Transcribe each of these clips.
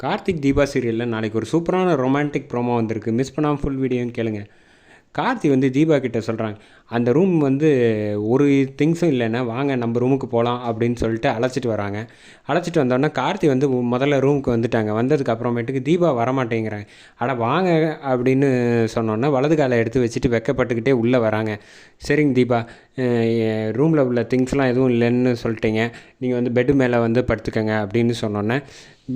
கார்த்திக் தீபா சீரியலில் நாளைக்கு ஒரு சூப்பரான ரொமான்டிக் ப்ரோமோ வந்திருக்கு. மிஸ் பண்ணாமல் ஃபுல் வீடியோன்னு கேளுங்க. கார்த்தி வந்து தீபா கிட்ட சொல்கிறாங்க, அந்த ரூம் வந்து ஒரு திங்ஸும் இல்லைன்னா வாங்க நம்ம ரூமுக்கு போகலாம் அப்படின்னு சொல்லிட்டு அழைச்சிட்டு வராங்க. அழைச்சிட்டு வந்தோடனே கார்த்தி வந்து முதல்ல ரூமுக்கு வந்துட்டாங்க. வந்ததுக்கு அப்புறமேட்டுக்கு தீபா வரமாட்டேங்கிறாங்க. அட வாங்க அப்படின்னு சொன்னோன்னே வலது காலை எடுத்து வச்சுட்டு வெக்கப்பட்டுக்கிட்டே உள்ளே வராங்க. சரிங்க தீபா, ரூமில் உள்ள திங்ஸ்லாம் எதுவும் இல்லைன்னு சொல்லிட்டீங்க, நீங்கள் வந்து பெட்டு மேலே வந்து படுத்துக்கங்க அப்படின்னு சொன்னோன்னே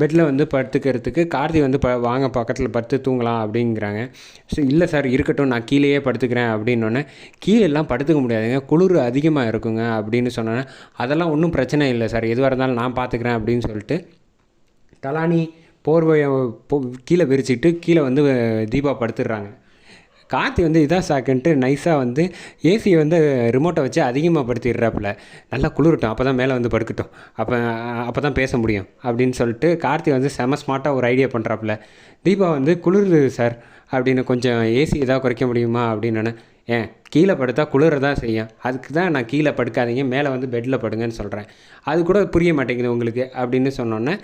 பெட்டில் வந்து படுத்துக்கிறதுக்கு கார்த்தி வந்து வாங்க பக்கத்தில் படுத்து தூங்கலாம் அப்படிங்கிறாங்க. இல்லை சார் இருக்கட்டும், நான் கீழேயே படுத்துக்கிறேன் அப்படின்னோடனே கீழெல்லாம் படுத்துக்க முடியாதுங்க, குளிர் அதிகமாக இருக்குங்க அப்படின்னு சொன்னோன்னே அதெல்லாம் ஒன்றும் பிரச்சனை இல்லை சார், எதுவாக இருந்தாலும் நான் பார்த்துக்கிறேன் அப்படின்னு சொல்லிட்டு தலானி போர்வையை கீழே விரிச்சிட்டு கீழே வந்து தீபா படுத்துடுறாங்க. கார்த்தி வந்து இதான் சாக்குன்ட்டு நைஸாக வந்து ஏசியை வந்து ரிமோட்டை வச்சு அதிகமாக படுத்திடுறாப்புல. நல்லா குளிரட்டும், அப்போ தான் மேலே வந்து படுக்கட்டும், அப்போ தான் பேச முடியும் அப்படின்னு சொல்லிட்டு கார்த்தி வந்து செம ஸ்மார்ட்டாக ஒரு ஐடியா பண்ணுறாப்புல. தீபா வந்து குளிருது சார் அப்படின்னு, கொஞ்சம் ஏசி எதாவது குறைக்க முடியுமா அப்படின்னு. ஏன் கீழே படுத்தா குளிர தான் செய்யும், அதுக்கு தான் நான் கீழே படுக்காதீங்க மேலே வந்து பெட்டில் படுங்கன்னு சொல்கிறேன், அது கூட புரிய மாட்டேங்குது உங்களுக்கு அப்படின்னு சொன்னோன்னே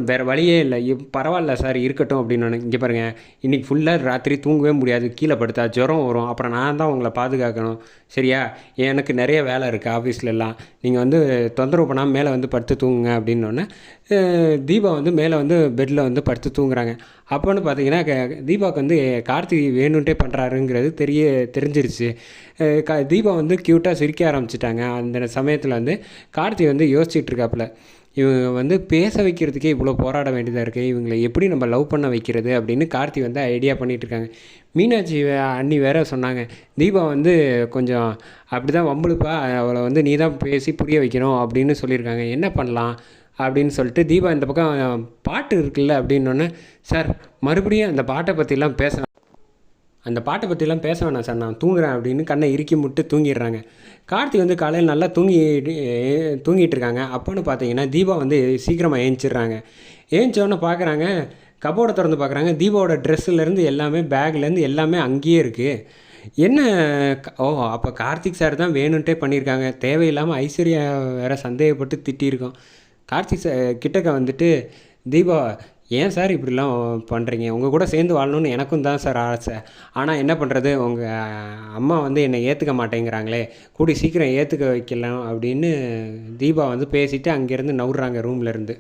வேறு வழியே இல்லை, பரவாயில்ல சார் இருக்கட்டும் அப்படின்னு. இங்கே பாருங்கள், இன்றைக்கி ஃபுல்லாக ராத்திரி தூங்கவே முடியாது, கீழே படுத்தா ஜுரம் வரும், அப்புறம் நான் தான் உங்களை பாதுகாக்கணும் சரியா, எனக்கு நிறைய வேலை இருக்குது ஆஃபீஸ்லலாம், நீங்கள் வந்து தொந்தரவு பண்ணாமல் மேலே வந்து படுத்து தூங்குங்க அப்படின்னோடனே தீபா வந்து மேலே வந்து பெட்டில் வந்து படுத்து தூங்குறாங்க. அப்போன்னு பார்த்தீங்கன்னா தீபாவுக்கு வந்து கார்த்தி வேணுன்ட்டே பண்ணுறாருங்கிறது தெரிஞ்சிருச்சு. தீபா வந்து க்யூட்டாக சிரிக்க ஆரம்பிச்சிட்டாங்க. அந்த சமயத்தில் வந்து கார்த்தி வந்து யோசிச்சுட்ருக்காப்புல, இவங்க வந்து பேச வைக்கிறதுக்கே இவ்வளோ போராட வேண்டியதாக இருக்குது, இவங்களை எப்படி நம்ம லவ் பண்ண வைக்கிறது அப்படின்னு கார்த்தி வந்து ஐடியா பண்ணிகிட்ருக்காங்க. மீனாட்சி அண்ணி வேற சொன்னாங்க, தீபா வந்து கொஞ்சம் அப்படி தான் வம்புழுப்பா, அவளை வந்து நீ தான் பேசி புரிய வைக்கணும் அப்படின்னு சொல்லியிருக்காங்க, என்ன பண்ணலாம் அப்படின்னு சொல்லிட்டு தீபா இந்த பக்கம் பாட்டு இருக்குல்ல அப்படின்னோடனே, சார் மறுபடியும் அந்த பாட்டை பற்றிலாம் அந்த பாட்டை பற்றிலாம் பேச வேணாம் சார், நான் தூங்குறேன் அப்படின்னு கண்ணை இறுக்கி முட்டு தூங்கிடுறாங்க. கார்த்தி வந்து காலையில் நல்லா தூங்கிட்டு இருக்காங்க. அப்போன்னு பார்த்தீங்கன்னா தீபா வந்து சீக்கிரமாக ஏஞ்சிடுறாங்க. ஏஞ்சோன்னு பார்க்குறாங்க, கபோர்டை திறந்து பார்க்குறாங்க, தீபாவோட ட்ரெஸ்ஸுலேருந்து எல்லாமே பேக்லேருந்து எல்லாமே அங்கேயே இருக்குது. என்ன அப்போ கார்த்திக் சார் தான் வேணுன்ட்டே பண்ணியிருக்காங்க, தேவையில்லாமல் ஐஸ்வர்யா வேறு சந்தேகப்பட்டு திட்டியிருக்கோம். கார்த்திக் சார் கிட்டக்க வந்துட்டு, தீபா ஏன் சார் இப்படிலாம் பண்ணுறீங்க, உங்கள் கூட சேர்ந்து வாழணும்னு எனக்கும் தான் சார் ஆசை, ஆனால் என்ன பண்ணுறது, உங்கள் அம்மா வந்து என்னை ஏற்றுக்க மாட்டேங்கிறாங்களே, கூடி சீக்கிரம் ஏற்றுக்க வைக்கலாம் அப்படின்னு தீபா வந்து பேசிவிட்டு அங்கேருந்து நவுறாங்க ரூம்லேருந்து.